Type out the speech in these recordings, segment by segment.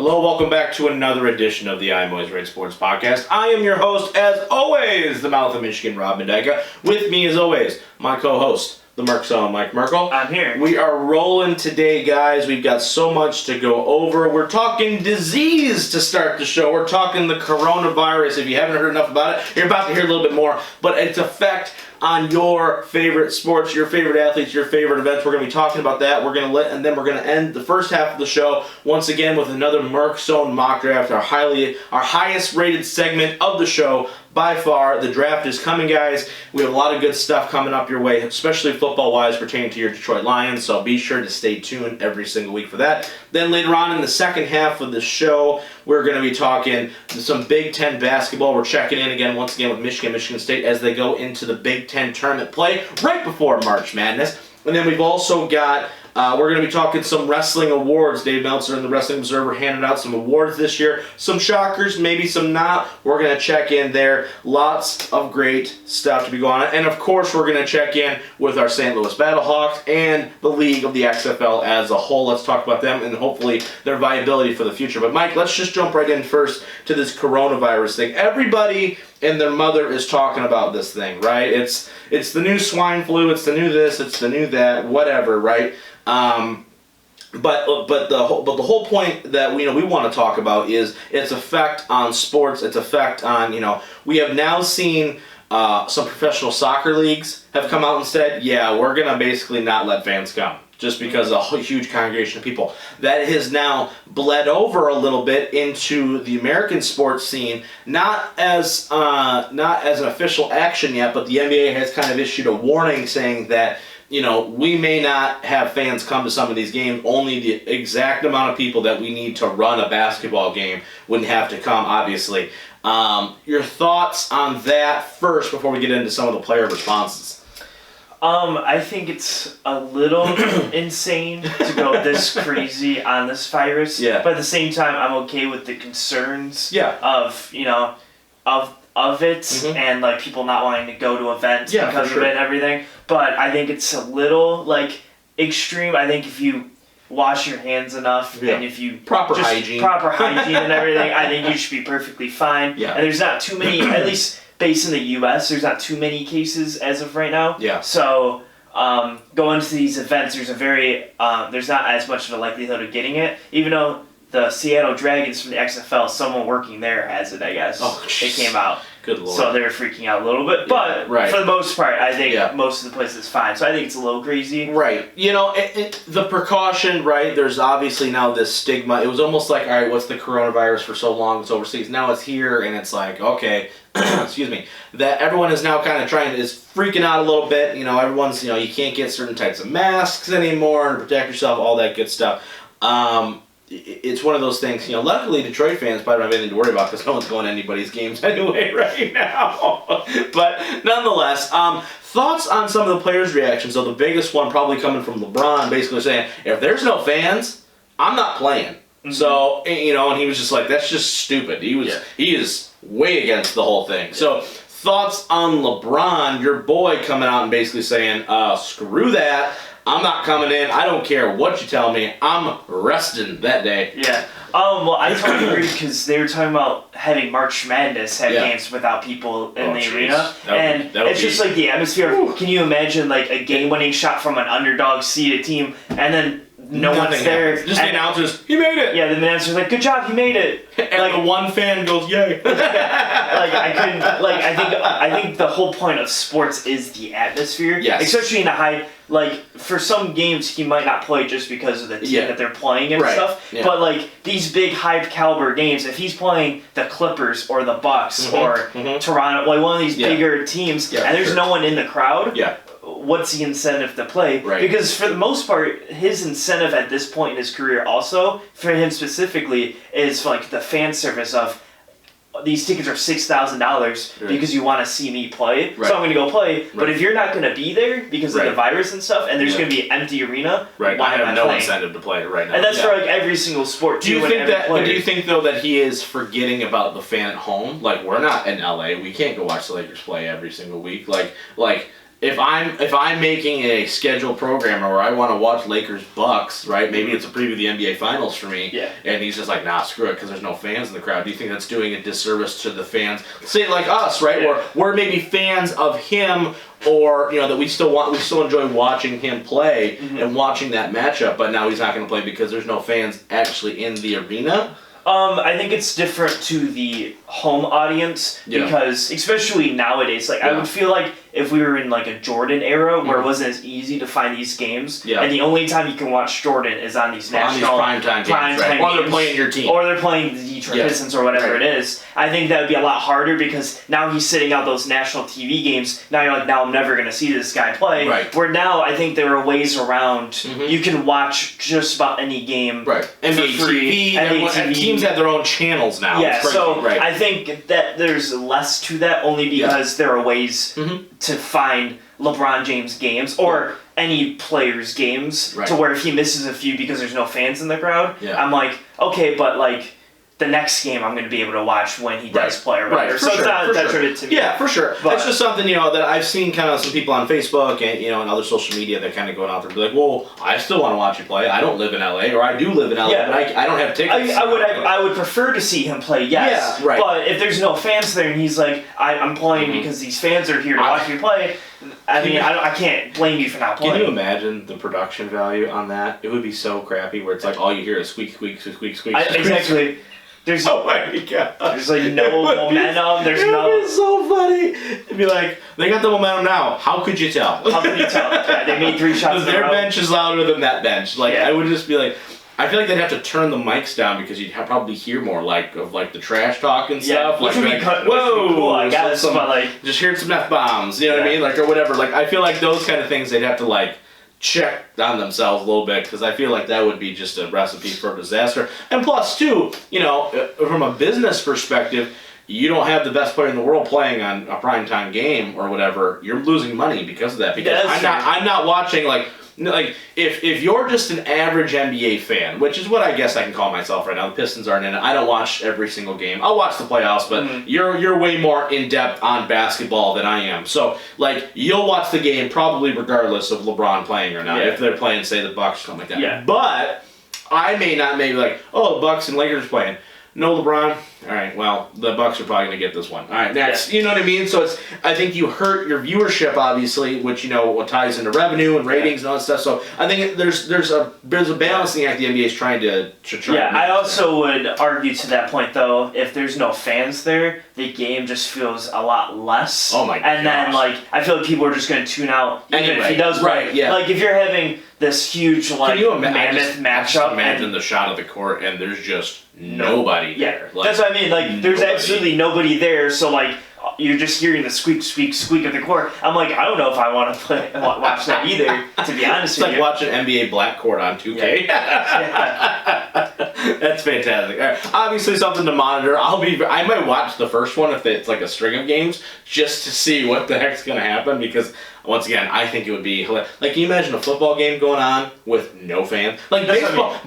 Hello, welcome back to another edition of the I'm Always Right Sports Podcast. I am your host, as always, the Mouth of Michigan, Rob Mendyka. With me, as always, my co-host, the Merck's own Mike Merkel. I'm here. We are rolling today, guys. We've got so much to go over. We're talking disease to start the show. We're talking the coronavirus. If you haven't heard enough about it, you're about to hear a little bit more. But its effect on your favorite sports, your favorite athletes, your favorite events. We're going to be talking about that. And then we're going to end the first half of the show once again with another Merck's Own mock draft, our highest rated segment of the show by far. The draft is coming, guys. We have a lot of good stuff coming up your way, especially football-wise pertaining to your Detroit Lions, so be sure to stay tuned every single week for that. Then later on in the second half of the show, we're going to be talking some Big Ten basketball. We're checking in again, once again, with Michigan State as they go into the Big Ten tournament play right before March Madness. And then we've also got, we're going to be talking some wrestling awards. Dave Meltzer and the Wrestling Observer handed out some awards this year. Some shockers, maybe some not. We're going to check in there. Lots of great stuff to be going on. And of course, we're going to check in with our St. Louis Battlehawks and the league of the XFL as a whole. Let's talk about them and hopefully their viability for the future. But Mike, let's just jump right in first to this coronavirus thing. Everybody and their mother is talking about this thing, right? It's the new swine flu, it's the new this, it's the new that, whatever, right? But the whole point that we want to talk about is its effect on sports, its effect on, we have now seen some professional soccer leagues have come out and said, yeah, we're going to basically not let fans come. Just because a huge congregation of people. That has now bled over a little bit into the American sports scene, not as an official action yet, but the NBA has kind of issued a warning saying that, we may not have fans come to some of these games. Only the exact amount of people that we need to run a basketball game wouldn't have to come, obviously. Your thoughts on that first before we get into some of the player responses? I think it's a little insane to go this crazy on this virus. Yeah. But at the same time, I'm okay with the concerns Yeah. of it and like people not wanting to go to events because of it and everything. But I think it's a little extreme. I think if you wash your hands enough and if you proper hygiene and everything, I think you should be perfectly fine. Yeah. And there's not too many, at least based in the U.S., there's not too many cases as of right now. Yeah. So going to these events, there's not as much of a likelihood of getting it, even though the Seattle Dragons from the XFL, someone working there has it, I guess. Oh, it came out. Good Lord. So they were freaking out a little bit. But for the most part, I think most of the place is fine. So I think it's a little crazy. Right. The precaution, right, there's obviously now this stigma. It was almost like, all right, what's the coronavirus for so long? It's overseas. Now it's here, and it's like, okay, excuse me, that everyone is now kind of is freaking out a little bit. Everyone's, you can't get certain types of masks anymore to protect yourself, all that good stuff. It's one of those things, luckily Detroit fans probably don't have anything to worry about because no one's going to anybody's games anyway right now. But nonetheless, thoughts on some of the players' reactions, though the biggest one probably coming from LeBron, basically saying, if there's no fans, I'm not playing. Mm-hmm. So, and he was just like, that's just stupid. He is way against the whole thing. Yeah. So, thoughts on LeBron, your boy, coming out and basically saying, screw that. I'm not coming in. I don't care what you tell me. I'm resting that day. Yeah. Well, I totally agree because they were talking about having March Madness have games without people in the arena. It's just like the atmosphere. Whew. Can you imagine a game-winning shot from an underdog seeded team and then no one's there? Just the announcers, he made it. Yeah, the announcer's like, good job, he made it. And the one fan goes, yay. I think the whole point of sports is the atmosphere. Yes. Especially in the high, for some games he might not play just because of the team that they're playing and stuff. Yeah. But these big high caliber games, if he's playing the Clippers or the Bucks or Toronto, one of these bigger teams, and there's no one in the crowd. Yeah. What's the incentive to play? Right. Because for the most part, his incentive at this point in his career also, for him specifically, is the fan service of these tickets are $6,000 because you want to see me play, so I'm going to go play. Right. But if you're not going to be there because of the virus and stuff, and there's going to be an empty arena, why I have am I no playing? incentive to play right now. And that's for every single sport too. Do you think though that he is forgetting about the fan at home? We're not in LA. We can't go watch the Lakers play every single week. if I'm making a scheduled program where I want to watch Lakers Bucks, right? Maybe it's a preview of the NBA Finals for me. Yeah. And he's just like, nah, screw it, because there's no fans in the crowd. Do you think that's doing a disservice to the fans? Say like us, right? Yeah. Or we're maybe fans of him, or that we still enjoy watching him play and watching that matchup. But now he's not going to play because there's no fans actually in the arena. I think it's different to the home audience because, especially nowadays, like I would feel like if we were in like a Jordan era where it wasn't as easy to find these games, and the only time you can watch Jordan is on these national primetime games, right? Or they're playing your team, or they're playing the Detroit Pistons or whatever it is. I think that would be a lot harder because now he's sitting out those national TV games. Now you're like, now I'm never gonna see this guy play. Right. Where now I think there are ways around. You can watch just about any game. Right. NBA TV. NBA TV. Teams have their own channels now. Yeah. So I think that there's less to that only because there are ways to find LeBron James games or any player's games to where if he misses a few because there's no fans in the crowd, I'm like, okay, but like the next game I'm going to be able to watch when he does play or whatever. So it's not detriment to me. Yeah, for sure. But it's just something, that I've seen kind of some people on Facebook and, and other social media that kind of go out there and be like, well, I still want to watch you play. I don't live in LA, or I do live in LA, but I don't have tickets. I would prefer to see him play, yes. Yeah, right. But if there's no fans there and he's like, I'm playing because these fans are here to watch me play, I can't blame you for not playing. Can you imagine the production value on that? It would be so crappy where it's like all you hear is squeak, squeak, squeak, squeak. Exactly. There's oh my god. There's like no momentum. There's It's so funny. It'd be like, they got the momentum now. How could you tell? How could you tell? Yeah, they made 3 shots. Their bench is louder than that bench. Like I would just be like, I feel like they'd have to turn the mics down because you'd probably hear more of the trash talk and stuff. Which like, would be whoa, cool, I guess. But like, just hear some F-bombs. You know what I mean? Like or whatever. Like I feel like those kind of things they'd have to check on themselves a little bit because I feel like that would be just a recipe for disaster. And plus, too, from a business perspective, you don't have the best player in the world playing on a primetime game or whatever. You're losing money because of that. Because I'm not watching if you're just an average NBA fan, which is what I guess I can call myself right now. The Pistons aren't in it. I don't watch every single game. I'll watch the playoffs, but you're way more in depth on basketball than I am. So you'll watch the game probably regardless of LeBron playing or not. If they're playing, say the Bucks or something like that. Yeah. But I may not the Bucks and Lakers playing. No LeBron. All right, well, the Bucks are probably going to get this one. All right, next. You know what I mean? So I think you hurt your viewership, obviously, which, what ties into revenue and ratings and all that stuff. So I think there's a balancing act the NBA is trying to try. Yeah, I also would argue to that point, though, if there's no fans there, the game just feels a lot less. Oh, my And then, I feel like people are just going to tune out even if he does play. Like, if you're having this huge, Can you mammoth matchup. Imagine the shot of the court and there's just nobody there. That's what I mean. There's absolutely nobody there, so you're just hearing the squeak, squeak, squeak of the court. I'm like, I don't know if I want to watch that either, to be honest with you. It's like watching NBA Black Court on 2K. That's fantastic. All right. Obviously something to monitor. I might watch the first one if it's like a string of games just to see what the heck's going to happen because once again, I think it would be hilarious. Can you imagine a football game going on with no fans?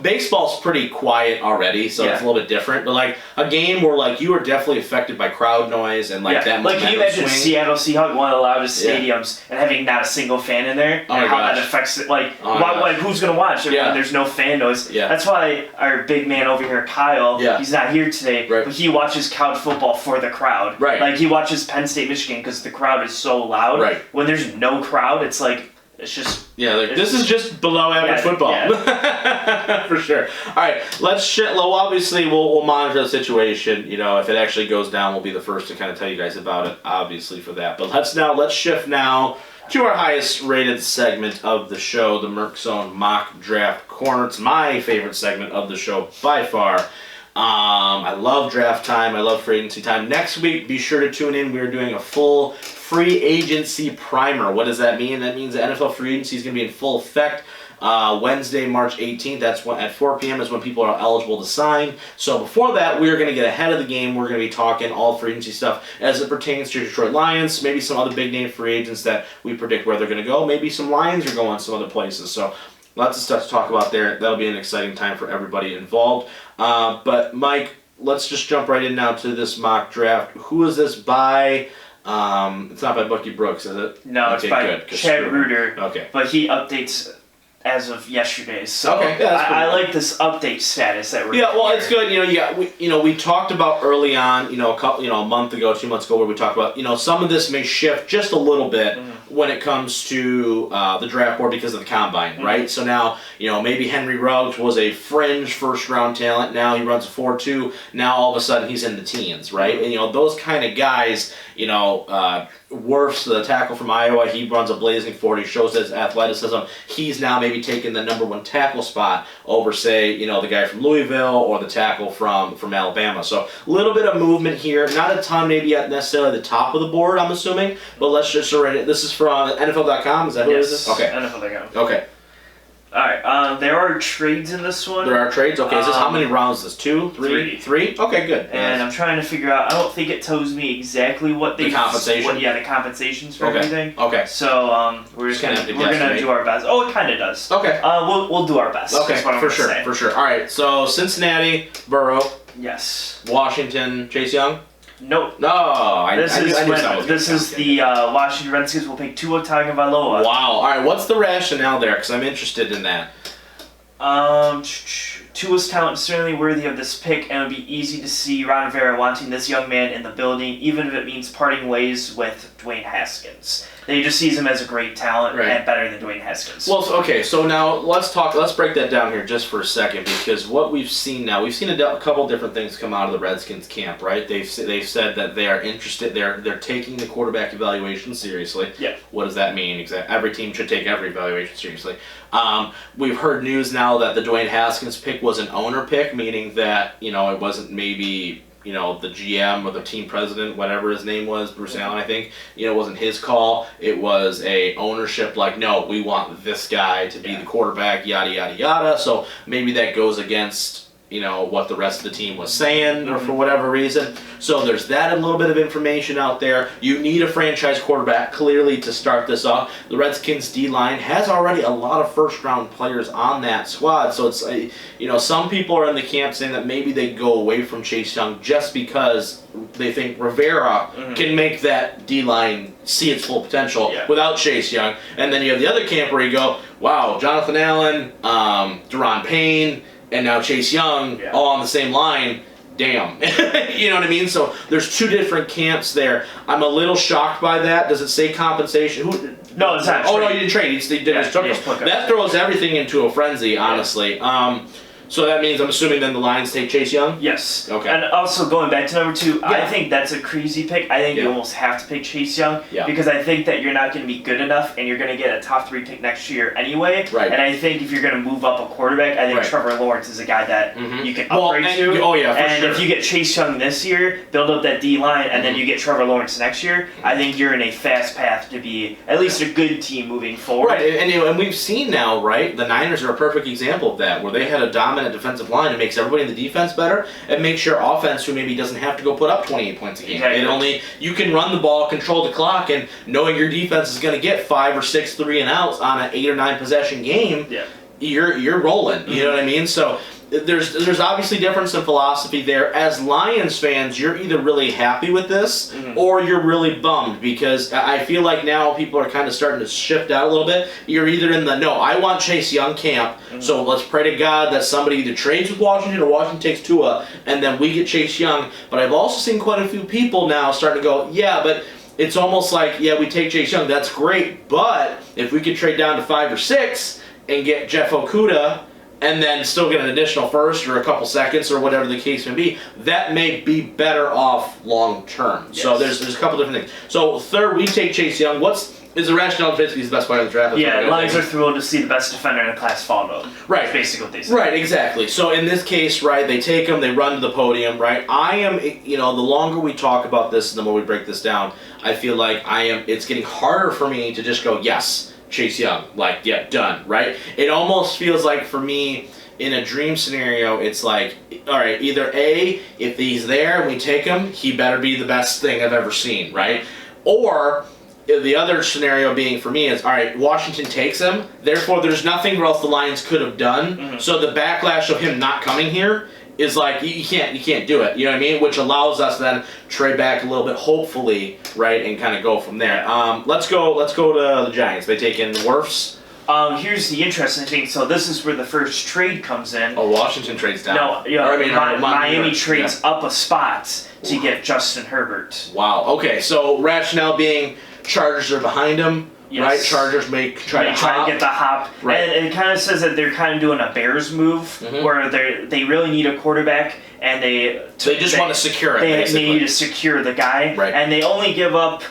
Baseball's pretty quiet already, so it's a little bit different. But a game where you are definitely affected by crowd noise and that. Can you imagine Seattle Seahawks, one of the loudest stadiums, and having not a single fan in there, and how that affects it? Who's gonna watch when there's no fan noise? Yeah. That's why our big man over here, Kyle, he's not here today, but he watches college football for the crowd. Right. He watches Penn State, Michigan because the crowd is so loud. Right. When there's no crowd, it's just this is just below average football for sure. All right, obviously we'll monitor the situation. If it actually goes down, we'll be the first to kind of tell you guys about it. Obviously for that, but let's shift now to our highest rated segment of the show, the Merc Zone Mock Draft Corner. It's my favorite segment of the show by far. I love draft time. I love free agency time. Next week, be sure to tune in. We're doing a full free agency primer. What does that mean? That means the NFL free agency is going to be in full effect. Wednesday, March 18th. That's at 4 p.m. is when people are eligible to sign. So before that, we're going to get ahead of the game. We're going to be talking all free agency stuff as it pertains to Detroit Lions, maybe some other big name free agents that we predict where they're going to go. Maybe some Lions are going some other places. So lots of stuff to talk about there. That'll be an exciting time for everybody involved. But Mike, let's just jump right in now to this mock draft. Who is this by? It's not by Bucky Brooks, is it? No, okay, it's by good, Chad Reuter. Okay. But he updates as of yesterday. So okay. Yeah, I like this update status that we're it's good. We talked about early on, a month ago, 2 months ago, where we talked about, some of this may shift just a little bit when it comes to the draft board because of the combine, right? So now, maybe Henry Ruggs was a fringe first round talent. Now he runs a 4.2. Now all of a sudden he's in the teens, right? And those kind of guys, Wirfs, the tackle from Iowa, he runs a blazing 40, shows his athleticism. He's now maybe taking the number one tackle spot over, say, the guy from Louisville or the tackle from Alabama. So a little bit of movement here. Not a ton maybe at necessarily the top of the board, I'm assuming, but let's just already. This is from NFL.com. Is that who it is? Okay. NFL.com. Okay. All right. There are trades in this one. There are trades. Okay. Is this how many rounds? Is this 2, 3? 3. Okay. Good. And I'm trying to figure out. I don't think it tells me exactly what they. The compensation. The compensations for everything. Okay. So we're just gonna do our best. Oh, it kind of does. Okay. We'll do our best. Okay. For sure. All right. So Cincinnati, Burrow. Yes. Washington, Chase Young. Nope. No, This is the Washington Redskins will pick Tua Tagovailoa. Wow. All right. What's the rationale there? Because I'm interested in that. Tua's talent is certainly worthy of this pick, and it would be easy to see Ron Rivera wanting this young man in the building, even if it means parting ways with Dwayne Haskins. They just sees him as a great talent and better than Dwayne Haskins. Well, so now let's break that down here just for a second, because what we've seen a couple different things come out of the Redskins camp, right? They've said that they are interested, they're taking the quarterback evaluation seriously. Yeah. What does that mean? Every team should take every evaluation seriously. We've heard news now that the Dwayne Haskins pick was an owner pick, meaning that, it wasn't maybe, the GM or the team president, whatever his name was, Bruce Allen, I think, it wasn't his call. It was a ownership like, no, we want this guy to be the quarterback, yada, yada, yada. So maybe that goes against, what the rest of the team was saying or for whatever reason. So there's that, a little bit of information out there. You need a franchise quarterback, clearly, to start this off. The Redskins D-line has already a lot of first-round players on that squad. So it's, some people are in the camp saying that maybe they go away from Chase Young just because they think Rivera can make that D-line see its full potential without Chase Young. And then you have the other camp where you go, wow, Jonathan Allen, Daron Payne, and now Chase Young, all on the same line. Damn. You know what I mean? So there's two different camps there. I'm a little shocked by that. Does it say compensation? No, it's not. Oh, no, you didn't trade. He did his That throws everything into a frenzy, honestly. So that means, I'm assuming then the Lions take Chase Young? Yes. Okay. And also going back to number 2, I think that's a crazy pick. I think you almost have to pick Chase Young because I think that you're not going to be good enough and you're going to get a top 3 pick next year anyway. Right. And I think if you're going to move up a quarterback, I think Trevor Lawrence is a guy that you can upgrade to. Oh, yeah, for sure. If you get Chase Young this year, build up that D-line, and then you get Trevor Lawrence next year, I think you're in a fast path to be at least a good team moving forward. Right. And we've seen now, right, the Niners are a perfect example of that, where they had a dominant defensive line. It makes everybody in the defense better. It makes your offense, who maybe doesn't have to go put up 28 points a game. Exactly. You can run the ball, control the clock, and knowing your defense is going to get 5 or 6 3 and outs on an 8 or 9 possession game, you're rolling. You know what I mean? So there's obviously difference in philosophy there. As Lions fans, you're either really happy with this or you're really bummed, because I feel like now people are kind of starting to shift out a little bit. You're either in the, no, I want Chase Young camp, so let's pray to God that somebody either trades with Washington or Washington takes Tua, and then we get Chase Young. But I've also seen quite a few people now starting to go, yeah, but it's almost like, yeah, we take Chase Young, that's great, but if we could trade down to 5 or 6 and get Jeff Okudah, and then still get an additional first or a couple seconds or whatever the case may be, that may be better off long term. Yes. So there's a couple different things. So third, we take Chase Young. Is the rationale basically he's the best player in the draft? Yeah, Lions are thrilled to see the best defender in the class fall to him. Right. That's basically what they say. Right, exactly. So in this case, right, they take him, they run to the podium, right? The longer we talk about this and the more we break this down, I feel like it's getting harder for me to just go, yes, Chase Young, done, right? It almost feels like, for me, in a dream scenario, it's like, all right, either A, if he's there and we take him, he better be the best thing I've ever seen, right? Or the other scenario being, for me, is, all right, Washington takes him, therefore there's nothing else the Lions could have done, so the backlash of him not coming here is like you can't do it. You know what I mean? Which allows us then trade back a little bit, hopefully, right, and kind of go from there. Let's go to the Giants. They take in Wirfs. Here's the interesting thing. So this is where the first trade comes in. Oh, Washington trades down. No, Miami trades up a spot to get Justin Herbert. Wow. Okay, so rationale being Chargers are behind him. Yes. Right, Chargers try to get the hop, right. And it kind of says that they're kind of doing a Bears move, where they really need a quarterback, and they just want to secure it. They need to secure the guy, right. And they only give up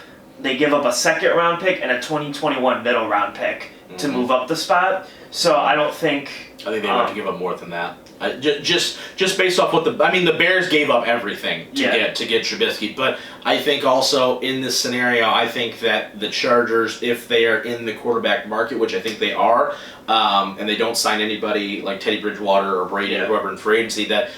a second round pick and a 2021 middle round pick to move up the spot. So I think they want to give up more than that. Just based off what the Bears gave up everything to get Trubisky, but I think also in this scenario, I think that the Chargers, if they are in the quarterback market, which I think they are, and they don't sign anybody like Teddy Bridgewater or Brady or whoever in free agency, that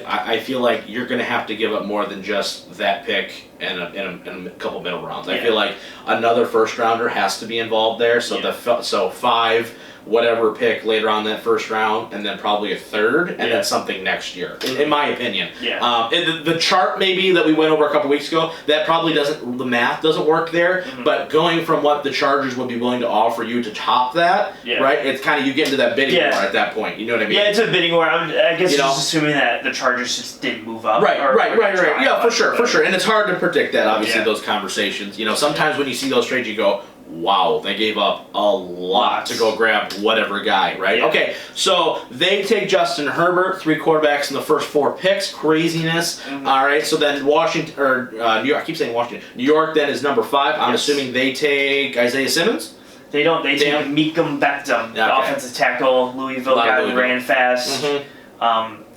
I feel like you're going to have to give up more than just that pick and a couple middle rounds. I feel like another first rounder has to be involved there. So 5. Whatever pick later on that first round, and then probably a third, and then something next year, in my opinion. The chart maybe that we went over a couple weeks ago, that probably the math doesn't work there, but going from what the Chargers would be willing to offer you to top that, right, it's kind of, you get into that bidding war at that point, you know what I mean? Yeah, it's a bidding war. I guess just assuming that the Chargers just didn't move up. Right. Yeah, for sure. And it's hard to predict that, obviously, those conversations. Sometimes when you see those trades, you go, wow, they gave up a lot to go grab whatever guy, right? Yeah. Okay, so they take Justin Herbert, 3 quarterbacks in the first 4 picks. Craziness. All right, so then New York, I keep saying Washington. New York then is number 5. I'm assuming they take Isaiah Simmons? They don't. They take Mekhi Becton, the offensive tackle. Louisville guy who ran fast.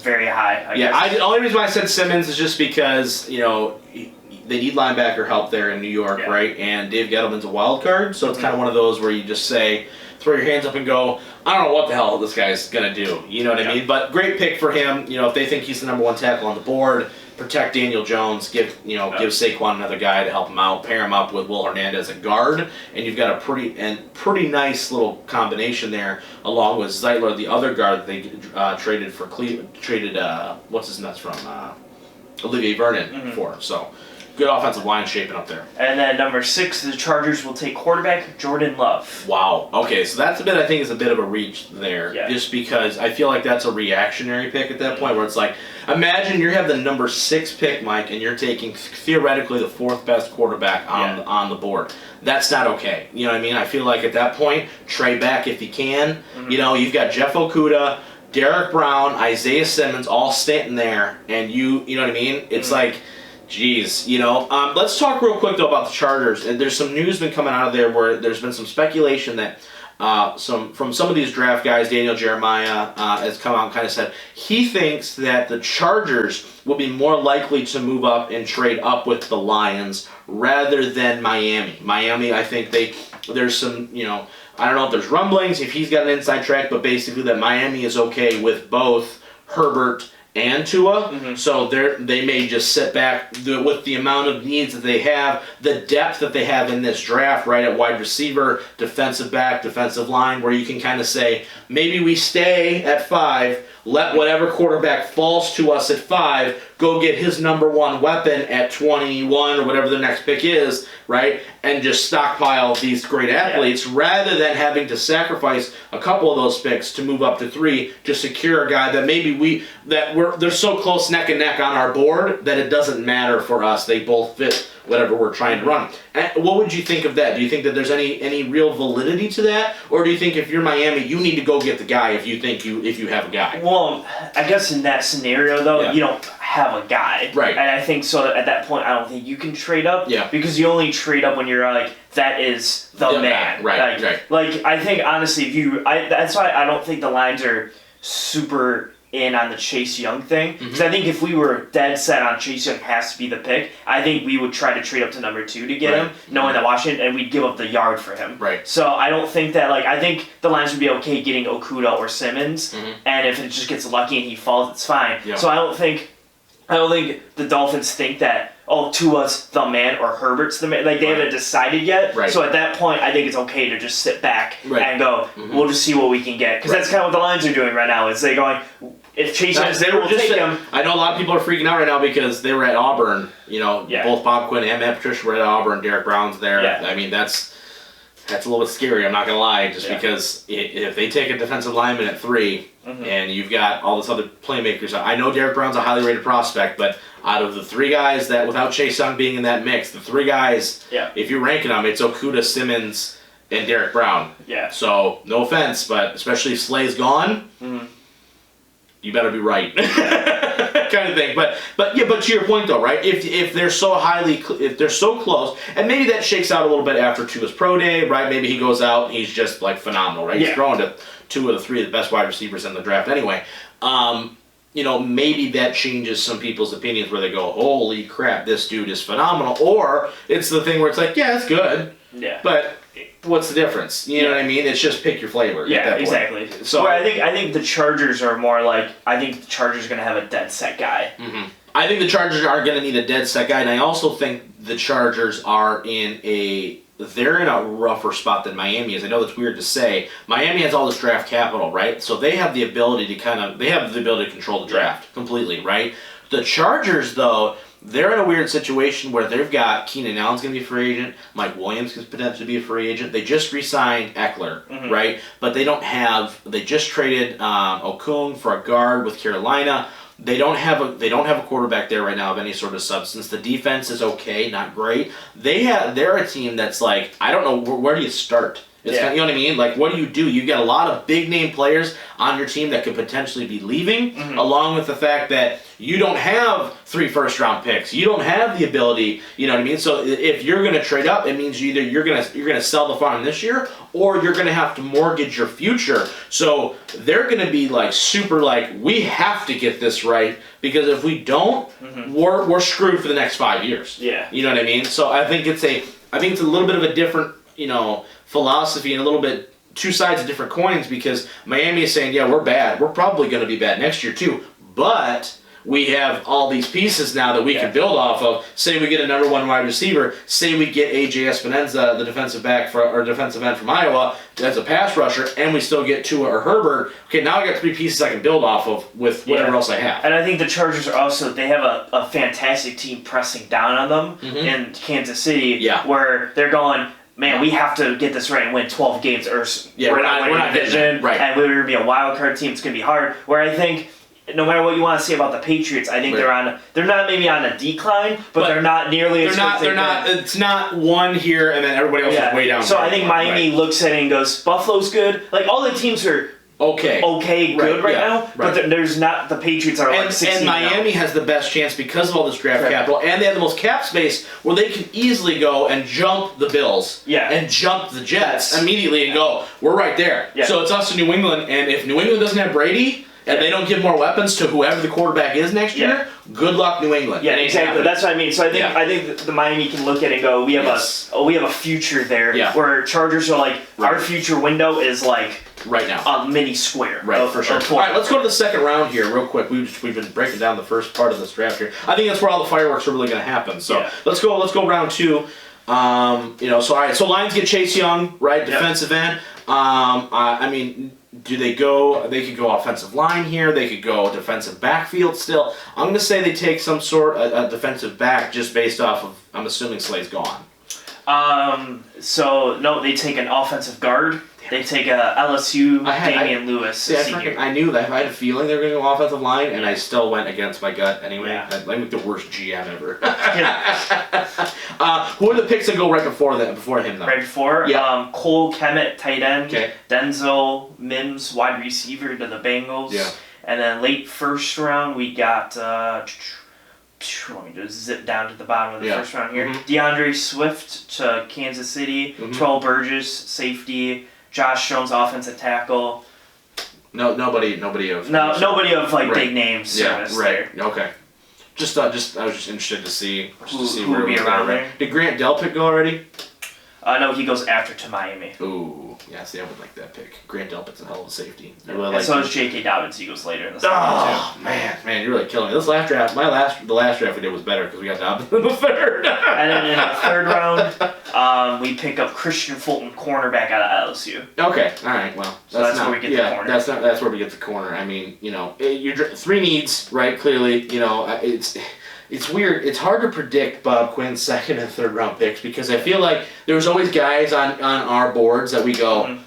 Very high, I guess. The only reason why I said Simmons is just because, they need linebacker help there in New York, right? And Dave Gettleman's a wild card, so it's kind of one of those where you just say, throw your hands up and go, I don't know what the hell this guy's going to do. You know what I mean? But great pick for him. If they think he's the number 1 tackle on the board, protect Daniel Jones, give Saquon another guy to help him out, pair him up with Will Hernandez at guard, and you've got a pretty nice little combination there, along with Zeitler, the other guard that they traded for Cleveland, what's his nuts from Olivier Vernon for. So good offensive line shaping up there. And then number 6, the Chargers will take quarterback Jordan Love. Wow. Okay, so that's I think is a bit of a reach there. Yeah. Just because I feel like that's a reactionary pick at that point, where it's like, imagine you have the number 6 pick, Mike, and you're taking theoretically the 4th best quarterback on the board. That's not okay. You know what I mean? I feel like at that point, trade back if you can. You've got Jeff Okudah, Derek Brown, Isaiah Simmons all standing there, and you know what I mean? It's like, jeez, let's talk real quick though about the Chargers. And there's some news been coming out of there where there's been some speculation that from some of these draft guys, Daniel Jeremiah has come out and kind of said he thinks that the Chargers will be more likely to move up and trade up with the Lions rather than Miami. Miami, I think there's some, I don't know if there's rumblings, if he's got an inside track, but basically that Miami is okay with both Herbert and Tua, so they may just sit back with the amount of needs that they have, the depth that they have in this draft, right, at wide receiver, defensive back, defensive line, where you can kind of say, maybe we stay at 5, let whatever quarterback falls to us at 5 go get his number 1 weapon at 21 or whatever the next pick is, right, and just stockpile these great athletes rather than having to sacrifice a couple of those picks to move up to 3 to secure a guy that maybe they're so close neck and neck on our board that it doesn't matter for us. They both fit whatever we're trying to run. And what would you think of that? Do you think that there's any real validity to that, or do you think if you're Miami, you need to go get the guy if you have a guy? Well, I guess in that scenario though, you don't have a guy, right? And I think so. At that point, I don't think you can trade up, because you only trade up when you're like, that is the man, right? Like I think honestly, that's why I don't think the Lions are super in on the Chase Young thing, because I think if we were dead set on Chase Young has to be the pick, I think we would try to trade up to number 2 to get him, knowing that Washington, and we'd give up the yard for him. Right. So I don't think that, I think the Lions would be okay getting Okudah or Simmons, and if it just gets lucky and he falls, it's fine. Yeah. So I don't think the Dolphins think that, Tua's the man or Herbert's the man. They haven't decided yet. Right. So at that point, I think it's okay to just sit back and go, we'll just see what we can get. Because that's kind of what the Lions are doing right now. Is they're going, if Chase Young's there, we'll take him. I know a lot of people are freaking out right now because they were at Auburn. You know, both Bob Quinn and Matt Patricia were at Auburn. Derek Brown's there. Yeah. I mean, that's a little bit scary. I'm not gonna lie, just because if they take a defensive lineman at 3, and you've got all this other playmakers, I know Derek Brown's a highly rated prospect, but out of the 3 guys that, without Chase Young being in that mix, the 3 guys, if you're ranking them, it's Okudah, Simmons, and Derek Brown. Yeah. So no offense, but especially if Slay's gone, you better be right, kind of thing. But to your point though, right? If they're so if they're so close, and maybe that shakes out a little bit after Tua's pro day, right? Maybe he goes out and he's just like phenomenal, right? He's throwing to 2 of the 3 of the best wide receivers in the draft anyway. You know, maybe that changes some people's opinions where they go, holy crap, this dude is phenomenal. Or it's the thing where it's like, yeah, it's good. Yeah. But what's the difference? You know what I mean? It's just pick your flavor. Yeah, exactly. So I think the Chargers are more like, I think the Chargers are going to have a dead set guy. I think the Chargers are going to need a dead set guy, and I also think the Chargers are they're in a rougher spot than Miami is. I know that's weird to say. Miami has all this draft capital, right? So they have the ability to control the draft completely, right? The Chargers, though, they're in a weird situation where they've got Keenan Allen's going to be a free agent. Mike Williams could potentially be a free agent. They just re-signed Eckler, right? But they just traded Okung for a guard with Carolina. They don't have a quarterback there right now of any sort of substance. The defense is okay, not great. They're a team that's like, I don't know, where do you start? You know what I mean? Like, what do? You've got a lot of big name players on your team that could potentially be leaving, along with the fact that you don't have 3 first-round picks. You don't have the ability, you know what I mean? So if you're going to trade up, it means either you're going to sell the farm this year, or you're going to have to mortgage your future. So they're going to be like super like, we have to get this right, because if we don't, we're screwed for the next 5 years. Yeah. You know what I mean? So I think it's a little bit of a different, philosophy, and a little bit 2 sides of different coins, because Miami is saying, yeah, we're bad. We're probably going to be bad next year too, but we have all these pieces now that we can build off of. Say we get a number 1 wide receiver. Say we get A.J. Espinoza, the defensive end from Iowa, as a pass rusher, and we still get Tua or Herbert. Okay, now I got 3 pieces I can build off of with whatever else I have. And I think the Chargers are also, they have a fantastic team pressing down on them in Kansas City, where they're going, man, we have to get this right and win 12 games, or we're not division, right? And we're going to be a wild card team. It's going to be hard. Where I think, no matter what you want to say about the Patriots, I think they're not maybe on a decline, but they're not nearly as good. They're not. It's not one here and then everybody else is way down. So I think Miami looks at it and goes, Buffalo's good. Like, all the teams are good right now, but there's not, the Patriots are like 16 and Miami has the best chance because of all this draft capital, and they have the most cap space where they can easily go and jump the Bills and jump the Jets immediately and go, we're right there. So it's us in New England, and if New England doesn't have Brady and they don't give more weapons to whoever the quarterback is next year, good luck, New England. Yeah, exactly. That's what I mean. So I think the Miami can look at it and go, we have a future there. Where Chargers are like, our future window is like right now a mini square. Right, for sure. All right, let's go to the second round here real quick. We've been breaking down the first part of this draft here. I think that's where all the fireworks are really going to happen. So let's go round 2. So all right. So Lions get Chase Young, right, defensive end. I mean, do they go? They could go offensive line here. They could go defensive backfield still. I'm going to say they take some sort of a defensive back just based off of, I'm assuming Slay's gone. So no, they take an offensive guard. They take a LSU Damian Lewis. I knew that. I had a feeling they were going to go offensive line, and I still went against my gut anyway. I'm like the worst GM ever. Who are the picks that go right before him, though? Right before? Yeah. Cole Kmet, tight end. Okay. Denzel Mims, wide receiver to the Bengals. Yeah. And then late first round, we got... let me just zip down to the bottom of the first round here. DeAndre Swift to Kansas City. Terrell Burgess, safety. Josh Jones, offensive tackle. Nobody of big names. Yeah, right. There. Okay. I was just interested to see who would be around there. Did Grant Delpit go already? No, he goes after to Miami. Ooh, yeah. See, I would like that pick. Grant Delpit's a hell of a safety. And so is J.K. Dobbins. He goes later in the second too. Man, you're really killing me. This last draft, the last draft we did was better because we got Dobbins in the third. And then in the third round, we pick up Christian Fulton, cornerback out of LSU. Okay, all right. Well, that's where we get the corner. That's where we get the corner. I mean, you're three needs, right? Clearly, it's weird. It's hard to predict Bob Quinn's second and third round picks because I feel like there's always guys on our boards that we go,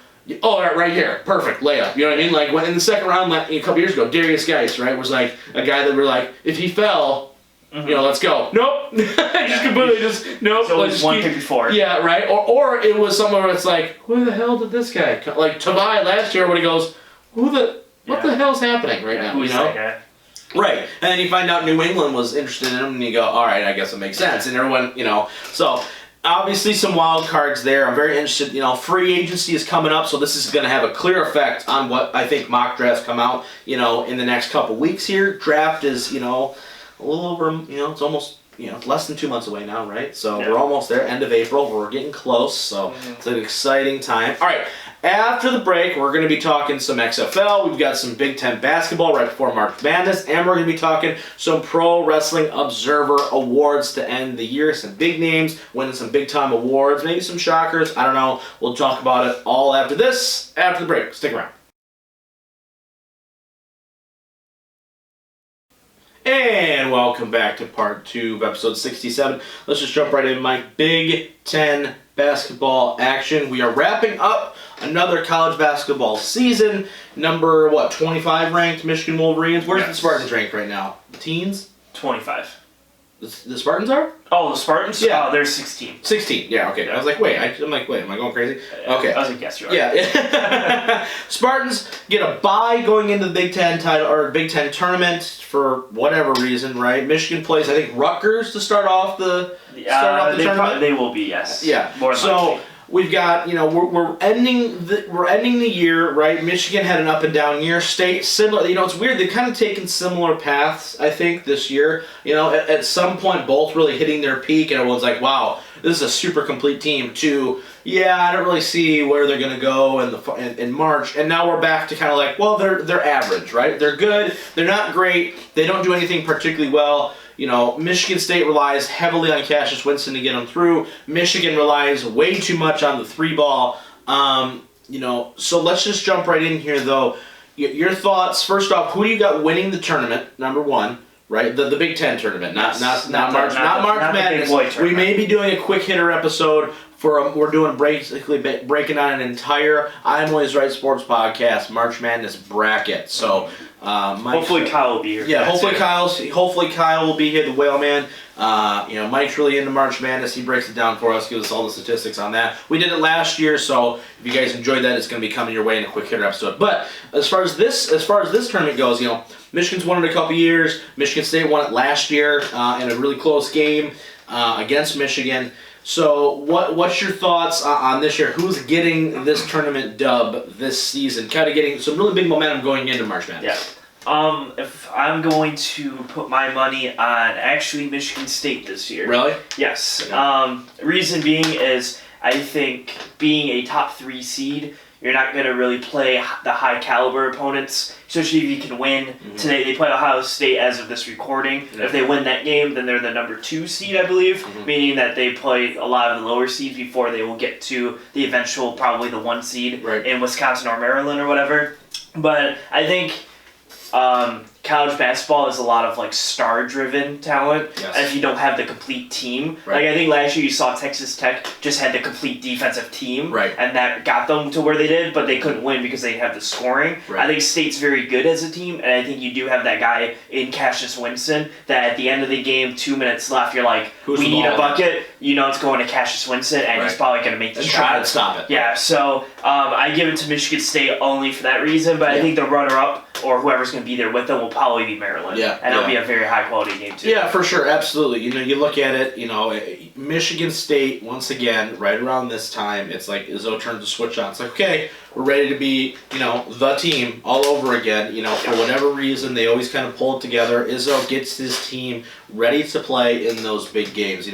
oh, right here, perfect layup. You know what I mean? Like when in the second round, a couple years ago, Darius Geis, right, was like a guy that we're like, if he fell, let's go. Nope, nope. So it's one pick before. Yeah, right. Or it was somewhere where it's like, who the hell did this guy come? Like Tavai last year when he goes, what the hell's happening right now? Who's that guy? Right, and then you find out New England was interested in him, and you go, all right, I guess it makes sense. And everyone, so obviously some wild cards there. I'm very interested. Free agency is coming up, so this is going to have a clear effect on what I think mock drafts come out, in the next couple weeks here. Draft is, a little over, it's almost, less than 2 months away now, right? So we're almost there, end of April. We're getting close, so it's an exciting time. All right. After the break, we're going to be talking some XFL. We've got some Big Ten basketball right before March Madness, and we're going to be talking some Pro Wrestling Observer Awards to end the year. Some big names winning some big-time awards, maybe some shockers. I don't know. We'll talk about it all after the break. Stick around. And welcome back to part 2 of episode 67. Let's just jump right in, Mike. Big Ten basketball action. We are wrapping up another college basketball season. Number, 25 ranked Michigan Wolverines. Where's the Spartans ranked right now? The teens? 25. The Spartans are? Oh, the Spartans? Yeah. Oh, they're 16. 16, yeah, okay. I was like, wait, am I going crazy? Okay. I was like, yes, you are. Yeah. Spartans get a bye going into the Big Ten title, or Big Ten tournament for whatever reason, right? Michigan plays, I think, Rutgers to start off the tournament. They will be, yes. Yeah. More likely. We've got, we're ending the year, right? Michigan had an up and down year. State similar, it's weird. They've kind of taken similar paths, I think, this year. At some point, both really hitting their peak, and everyone's like, wow, this is a super complete team. To, I don't really see where they're gonna go in March. And now we're back to kind of like, well, they're average, right? They're good. They're not great. They don't do anything particularly well. Michigan State relies heavily on Cassius Winston to get them through. Michigan relies way too much on the 3-ball. So let's just jump right in here, though. Your thoughts, first off, who do you got winning the tournament, number one, right? The Big Ten tournament, not March Madness. We may be doing a quick hitter episode. We're doing basically breaking down an entire I'm Always Right Sports podcast March Madness bracket. So hopefully Kyle will be here. Yeah, hopefully Kyle will be here, the whale man. Mike's really into March Madness. He breaks it down for us, gives us all the statistics on that. We did it last year, so if you guys enjoyed that, it's going to be coming your way in a quick hitter episode. But as far as this tournament goes, Michigan's won it a couple years. Michigan State won it last year in a really close game against Michigan. So what's your thoughts on this year? Who's getting this tournament dub this season? Kind of getting some really big momentum going into March Madness. Yeah. If I'm going to put my money on actually Michigan State this year. Really? Yes. Yeah. Reason being is I think being a top 3 seed, you're not going to really play the high caliber opponents, especially if you can win. Mm-hmm. Today they play Ohio State as of this recording. Yeah. If they win that game, then they're the number 2 seed, I believe, meaning that they play a lot of the lower seeds before they will get to the eventual, probably the 1 seed in Wisconsin or Maryland or whatever. But I think college basketball is a lot of star-driven talent, and if you don't have the complete team, I think last year you saw Texas Tech just had the complete defensive team, and that got them to where they did, but they couldn't win because they didn't have the scoring. I think State's very good as a team, and I think you do have that guy in Cassius Winston that at the end of the game, 2 minutes left, you're like, we need a bucket, it's going to Cassius Winston, and he's probably going to make the shot. Try to stop it. Yeah, so I give it to Michigan State only for that reason, but I think the runner-up, or whoever's going to be there with them, will probably be Maryland. Yeah, and it'll be a very high-quality game, too. Yeah, for sure, absolutely. You look at it, Michigan State, once again, right around this time, it's like Izzo turns the switch on. It's like, okay, we're ready to be, the team all over again. For whatever reason, they always kind of pull it together. Izzo gets his team ready to play in those big games.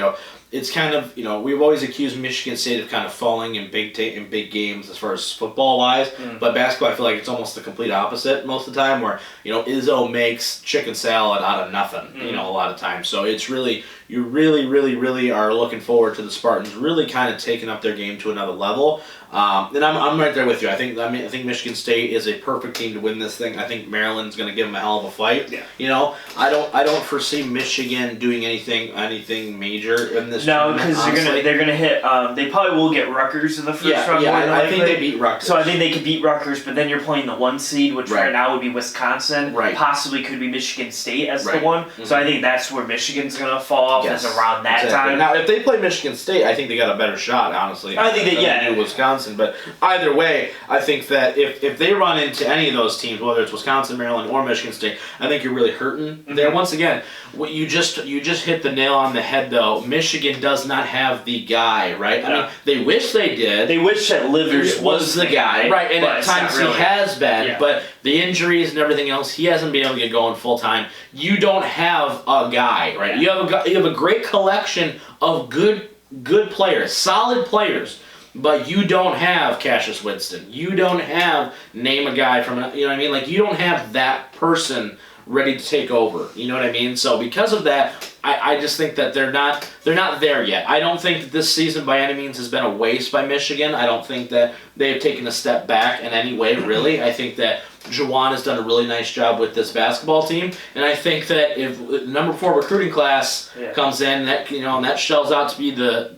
it's kind of, we've always accused Michigan State of kind of falling in big games as far as football wise, but basketball I feel like it's almost the complete opposite most of the time, where Izzo makes chicken salad out of nothing, a lot of times. So it's really, you really, really, really are looking forward to the Spartans really kind of taking up their game to another level. And I'm right there with you. I think Michigan State is a perfect team to win this thing. I think Maryland's going to give them a hell of a fight. Yeah. I don't foresee Michigan doing anything major in this. No, because they're gonna hit. They probably will get Rutgers in the first round. Yeah, I think they beat Rutgers. So I think they could beat Rutgers, but then you're playing the 1 seed, which right now would be Wisconsin. Right. Possibly could be Michigan State as the 1. Mm-hmm. So I think that's where Michigan's gonna fall off is around that time. Now, if they play Michigan State, I think they got a better shot. Honestly, I think they do Wisconsin, but either way, I think that if they run into any of those teams, whether it's Wisconsin, Maryland, or Michigan State, I think you're really hurting there. Once again, what you just hit the nail on the head, though. Michigan does not have the guy, right? I mean, they wish they did. They wish that Livers was the guy, right? And at times really. He has been, but the injuries and everything else, he hasn't been able to get going full time. You don't have a guy, right? Yeah. You have a great collection of good players, solid players. But you don't have Cassius Winston. You don't have name a guy from, you know what I mean? Like, you don't have that person ready to take over. You know what I mean? So because of that, I just think that they're not there yet. I don't think that this season by any means has been a waste by Michigan. I don't think that they have taken a step back in any way, really. I think that Juwan has done a really nice job with this basketball team, and I think that if number 4 recruiting class comes in, that and that shells out to be the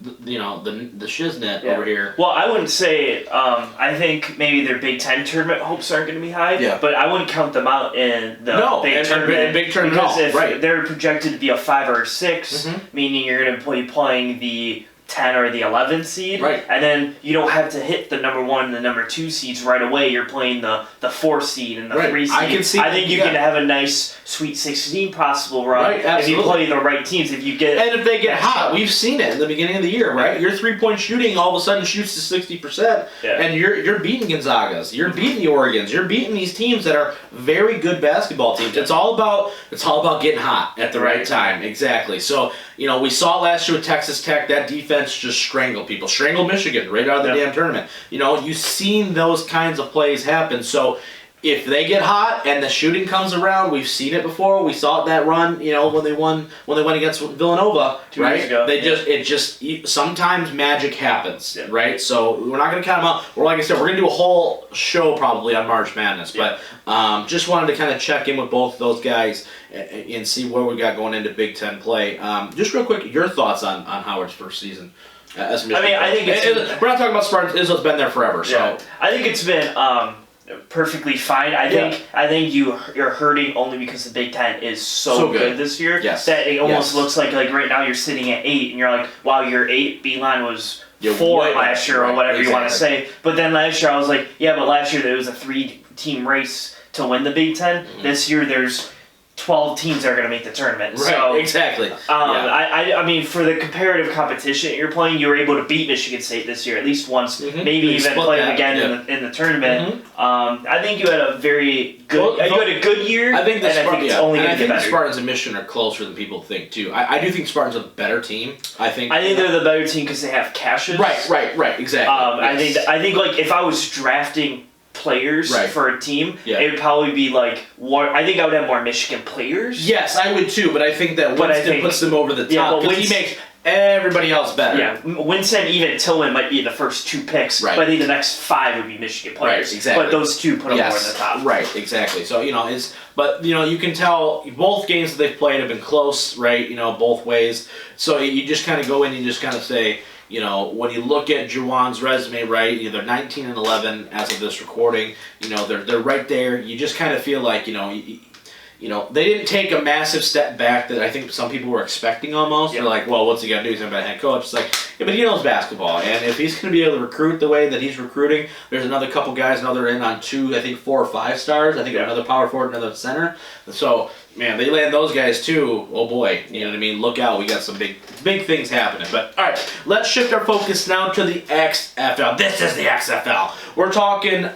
shiznit over here. Well, I wouldn't say. I think maybe their Big Ten tournament hopes aren't going to be high. Yeah. But I wouldn't count them out in the Big Tournament. Big Tournament because if they're right. projected to be a 5 or a 6, meaning you're going to be playing the 10 or the 11 seed, right? And then you don't have to hit the number 1 and the number 2 seeds right away. You're playing the 4 seed and the 3 seed. I think you can have a nice Sweet 16 possible run if you play the right teams. If you get and if they get hot, we've seen it in the beginning of the year, right? Your 3-point shooting all of a sudden shoots to 60%, and you're beating Gonzagas, you're beating the Oregons, you're beating these teams that are very good basketball teams. It's all about getting hot at the right time, exactly. So we saw it last year with Texas Tech. That defense just strangled Michigan right out of the damn tournament. You've seen those kinds of plays happen. So if they get hot and the shooting comes around, we've seen it before. We saw it that run, when they went against Villanova, 2 years ago. Sometimes magic happens, right? So we're not going to count them out. Like I said, we're going to do a whole show probably on March Madness, but just wanted to kind of check in with both of those guys and see where we got going into Big Ten play. Just real quick, your thoughts on Howard's first season. I think we're not talking about Spartans. Izzo's been there forever, so I think it's been perfectly fine. I think you're hurting only because the Big Ten is so good this year that it almost looks like right now you're sitting at 8 and you're like, wow, you're 8. Beeline was 4 last year or whatever you want to say. But then last year I was like, but last year there was a 3-team race to win the Big Ten. This year there's 12 teams that are going to make the tournament. Right, so, exactly. I mean, for the comparative competition that you're playing, you were able to beat Michigan State this year at least once, maybe even play them again in the tournament. I think you had a very good. You had a good year. I think the the Spartans and Michigan are closer than people think too. I do think Spartans are the better team. I think they're the better team because they have Cassius. Right, exactly. I think if I was drafting players for a team, it would probably be I think I would have more Michigan players. Yes, I would too, but I think that Winston puts them over the top because he makes everybody else better. Yeah, Winston, even Tillman might be the first 2 picks, but I think the next 5 would be Michigan players. Right, exactly. But those 2 put them more in the top. Right, exactly. So, you can tell both games that they've played have been close, right, both ways. So you just kind of go in and you just kind of say, when you look at Juwan's resume, right, they're 19 and 11 as of this recording. They're right there. You just kind of feel like, they didn't take a massive step back that I think some people were expecting almost. They're like, well, what's he going to do? He's going to be a head coach. It's like, but he knows basketball. And if he's going to be able to recruit the way that he's recruiting, there's another couple guys now they're in on 2, I think 4 or 5 stars. I think another power forward, another center. So, man, they land those guys too. Oh boy, you know what I mean? Look out, we got some big things happening. But all right, let's shift our focus now to the XFL. This is the XFL. We're talking,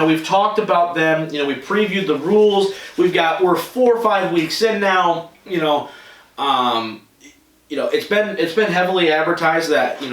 we've talked about them. We previewed the rules. We're 4 or 5 weeks in now. it's been heavily advertised that we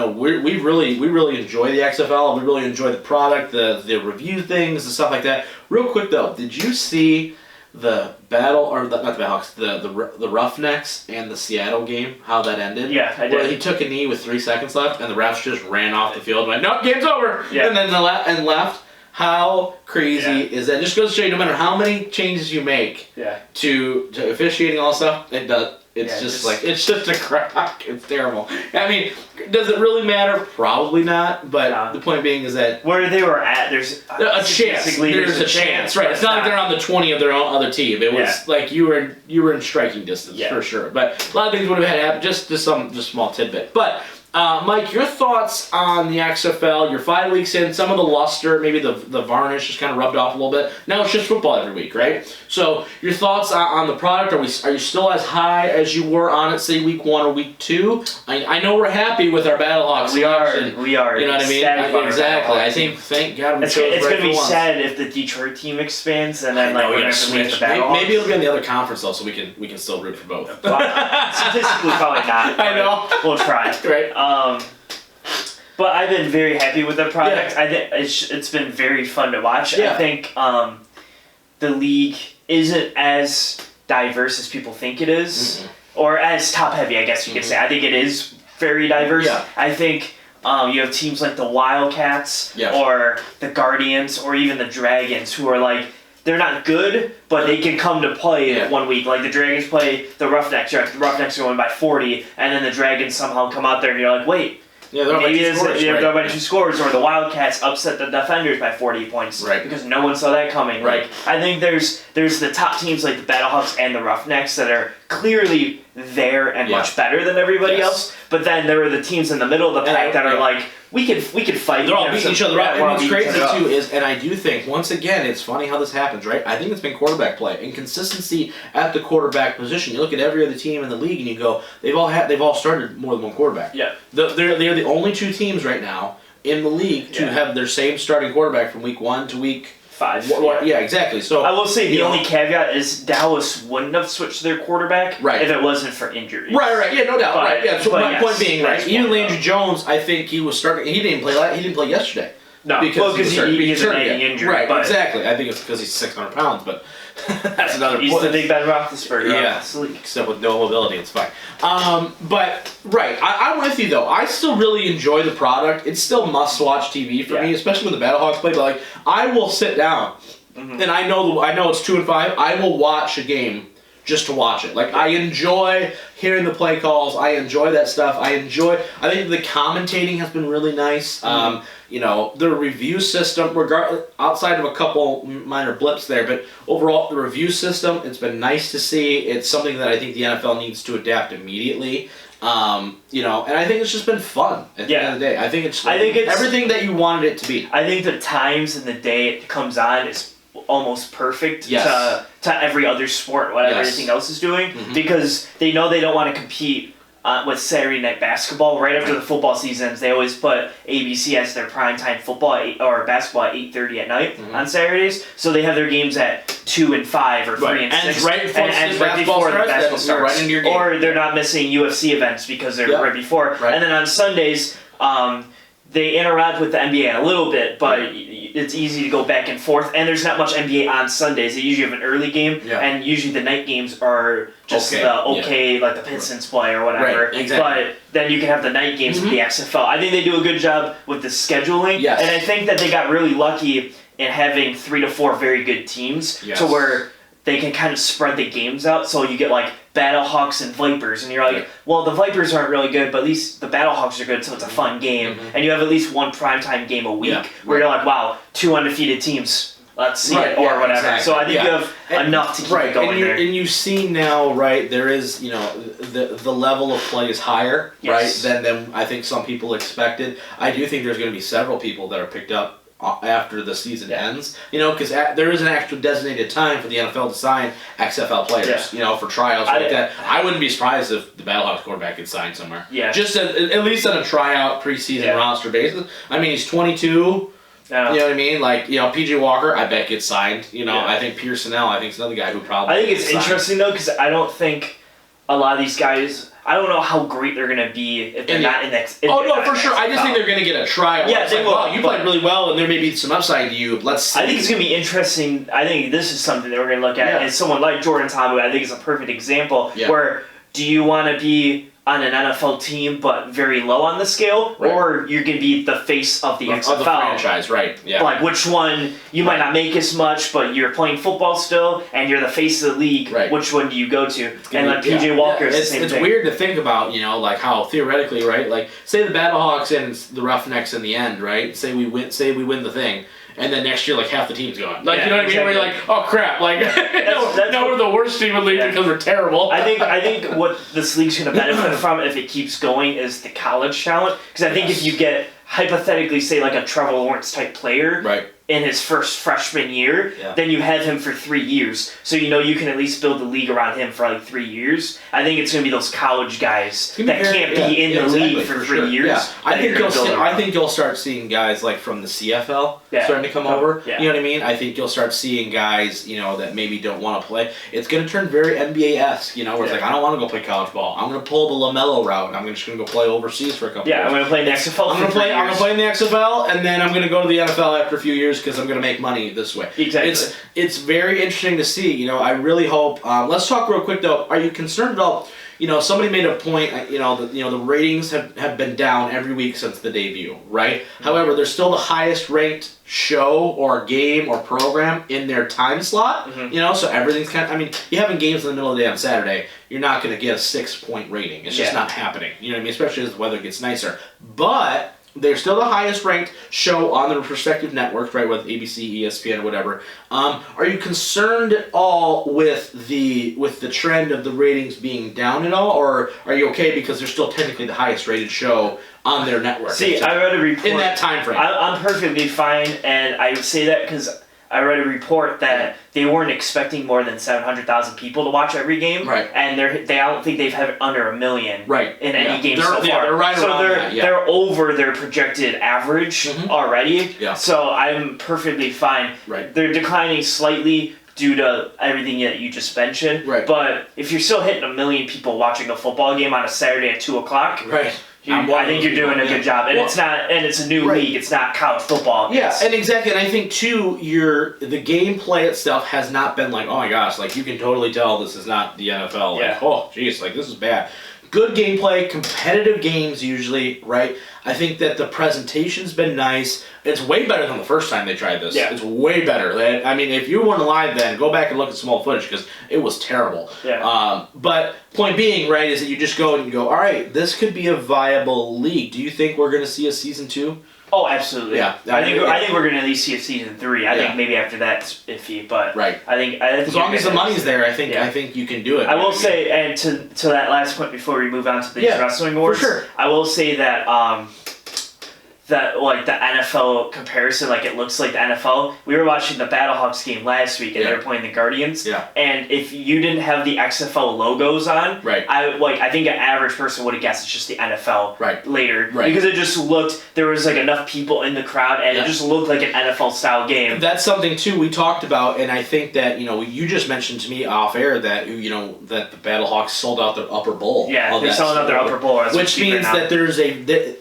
really enjoy the XFL. We really enjoy the product, the review things, and stuff like that. Real quick though, did you see the battle or not the Battlehawks, the Roughnecks and the Seattle game? How that ended? Yeah, I did. Where he took a knee with 3 seconds left, and the refs just ran off the field and went, "Nope, game's over." Yeah. And then left. How crazy is that? Just goes to show you, no matter how many changes you make to officiating all stuff, it does. It's it's just a crack. It's terrible. I mean, does it really matter? Probably not. But the point being is that where they were at, there's a chance. There's a chance, right? It's not like they're on the 20 of their own other team. It was like you were in striking distance for sure. But a lot of things would have had happened. Just small tidbit. But Mike, your thoughts on the XFL? You're 5 weeks in. Some of the luster, maybe the varnish, just kind of rubbed off a little bit. Now it's just football every week, right? So your thoughts on the product? Are you still as high as you were on it, say week 1 or week 2? I know we're happy with our Battlehawks. We are. You know what I mean? Exactly. I think thank God we chose It's right going to be for once. sad if the Detroit team expands and then we're going to switch the Battlehawks. Maybe it'll be in the other conference though, so we can still root for both. Statistically, probably not. I know. We'll try. Right. But I've been very happy with the product. I think it's been very fun to watch. Yeah. I think the league isn't as diverse as people think it is, or as top heavy, I guess you could say. I think it is very diverse. Yeah. I think you have teams like the Wildcats or the Guardians or even the Dragons who are like, they're not good, but they can come to play 1 week. Like the Dragons play the Roughnecks. The Roughnecks are going by 40, and then the Dragons somehow come out there and you're like, wait. Yeah, they're maybe they're by 2 scores, or the Wildcats upset the Defenders by 40 points because no one saw that coming. Right. Like I think there's the top teams like the Battlehawks and the Roughnecks that are clearly there and much better than everybody else. But then there are the teams in the middle of the pack that are like we could fight. They're all beating each other up. And what's crazy too is, and I do think once again it's funny how this happens, right? I think it's been quarterback play and consistency at the quarterback position. You look at every other team in the league and you go, they've all started more than one quarterback. Yeah, they're the only 2 teams right now in the league to have their same starting quarterback from week 1 to week 5. Yeah, exactly. So I will say the only caveat is Dallas wouldn't have switched their quarterback if it wasn't for injury. Right. Yeah, no doubt. But, right. Yeah. So my point being, right? Even Landry though. Jones, I think he was starting. He didn't play. He didn't play yesterday. No, because he's a nagging injury. Right. But Exactly. I think it's because he's 600 pounds, but that's another. He's the big Ben Roethlisberger. Yeah. Except with no mobility, it's fine. But I'm with you though. I still really enjoy the product. It's still must-watch TV for me, especially when the Battlehawks play. But like, I will sit down. And I know it's 2 and 5. I will watch a game just to watch it. Like I enjoy hearing the play calls. I enjoy that stuff. I think the commentating has been really nice. The review system, outside of a couple minor blips there, but overall the review system, it's been nice to see. It's something that I think the NFL needs to adapt immediately. And I think it's just been fun at the end of the day. I think it's everything that you wanted it to be. I think the times and the day it comes on is almost perfect to every other sport, whatever anything else is doing, because they know they don't want to compete with Saturday night basketball. Right after the football seasons, they always put ABC as their primetime football or basketball at 8:30 at night on Saturdays. So they have their games at 2 and 5 or 3 and 6, right before the basketball starts. Right into your game. Or they're not missing UFC events because they're right before. Right. And then on Sundays, they interact with the NBA a little bit, but it's easy to go back and forth. And there's not much NBA on Sundays. They usually have an early game, and usually the night games are just like the Pistons play or whatever. Right, exactly. But then you can have the night games with the XFL. I think they do a good job with the scheduling, and I think that they got really lucky in having 3 to 4 very good teams to where they can kind of spread the games out, so you get like Battlehawks and Vipers, and you're like, well, the Vipers aren't really good, but at least the Battlehawks are good, so it's a fun game, and you have at least one primetime game a week where you're like, wow, 2 undefeated teams, let's see it, or whatever. Exactly. So I think you have enough to keep it going there. And you see now, there is, the level of play is higher, than I think some people expected. I do think there's going to be several people that are picked up after the season ends, because there is an actual designated time for the NFL to sign XFL players, for tryouts like that. I wouldn't be surprised if the Battlehawks quarterback gets signed somewhere. Yeah. Just at least on a tryout preseason roster basis. I mean, he's 22. You know what I mean? Like, PJ Walker, I bet gets signed. I think Pearsonell, I think is another guy who probably. I think it's interesting though, because I don't think a lot of these guys, I don't know how great they're going to be if they're not in the for sure. I just think they're going to get a trial. Yeah, they will. Wow, you played really well, and there may be some upside to you. Let's see. I think it's going to be interesting. I think this is something that we're going to look at. And someone like Jordan Ta'amu, I think is a perfect example where do you want to be on an NFL team, but very low on the scale, or you're going to be the face of the XFL. Of the franchise, right. Yeah. Like, which one, you might not make as much, but you're playing football still, and you're the face of the league. Right. Which one do you go to? And like PJ Walker is the same thing. It's weird to think about, like how theoretically, right? Like, say the Battlehawks and the Roughnecks in the end, right? Say we win the thing. And then next year, like, half the team's gone. Like, you know what I mean? Where you're like, oh, crap. Like, now we're the worst team in the league because we're terrible. I think what this league's going to benefit from if it keeps going is the college talent. Because I think if you get, hypothetically, say, like a Trevor Lawrence type player in his first freshman year, then you have him for 3 years. So, you can at least build the league around him for, like, 3 years. I think it's going to be those college guys that can't be in the league for 3 years. Yeah. I think you'll start seeing guys, like, from the CFL starting to come over. Yeah. You know what I mean? I think you'll start seeing guys, that maybe don't want to play. It's going to turn very NBA-esque, where it's like, I don't want to go play college ball. I'm going to pull the LaMelo route, and I'm just going to go play overseas for a couple years. I'm going to play in the XFL I'm going to play in the XFL, and then I'm going to go to the NFL after a few years because I'm going to make money this way. Exactly. It's very interesting to see. I really hope. Let's talk real quick though. Are you concerned at all? Somebody made a point. The ratings have been down every week since the debut, right? Mm-hmm. However, they're still the highest ranked show or game or program in their time slot. Mm-hmm. So everything's kind of. You having games in the middle of the day on Saturday, you're not going to get a 6-point rating. It's just not happening. You know what I mean? Especially as the weather gets nicer, but they're still the highest ranked show on the respective networks, right, with ABC, ESPN, whatever. Are you concerned at all with the trend of the ratings being down at all, or are you okay because they're still technically the highest rated show on their network? See, I read a report in that time frame. I'm perfectly fine, and I would say that because I read a report that they weren't expecting more than 700,000 people to watch every game, right? And I don't think they've had under 1 million, in any game so far. They're right around that. They're over their projected average already. Yeah. So I'm perfectly fine. Right. They're declining slightly due to everything that you just mentioned. Right. But if you're still hitting 1 million people watching a football game on a Saturday at 2:00, right. I think you're doing a good job, and it's a new league. It's not college football. Yeah, and exactly, and I think too, the gameplay itself has not been like, oh my gosh, like you can totally tell this is not the NFL. Like, oh geez, like this is bad. Good gameplay, competitive games usually, right? I think that the presentation's been nice. It's way better than the first time they tried this. Yeah. It's way better. If you weren't alive then, go back and look at some old footage because it was terrible. Yeah. But point being, right, is that you just go and you go, all right, this could be a viable league. Do you think we're going to see a season 2? Oh, absolutely. Yeah. I think we're going to at least see a season 3. I think maybe after that's iffy, but I think as long as the money's there, I think you can do it. I will say, and to that last point before we move on to these wrestling awards, for sure. I will say that that like the NFL comparison, like it looks like the NFL. We were watching the Battlehawks game last week, and they were playing the Guardians. Yeah. And if you didn't have the XFL logos on, I think an average person would have guessed it's just the NFL later, because it just looked, there was like enough people in the crowd, and it just looked like an NFL style game. That's something too we talked about, and I think that you just mentioned to me off air that that the Battlehawks sold out their upper bowl. Yeah, they're selling out their upper bowl, which means that there's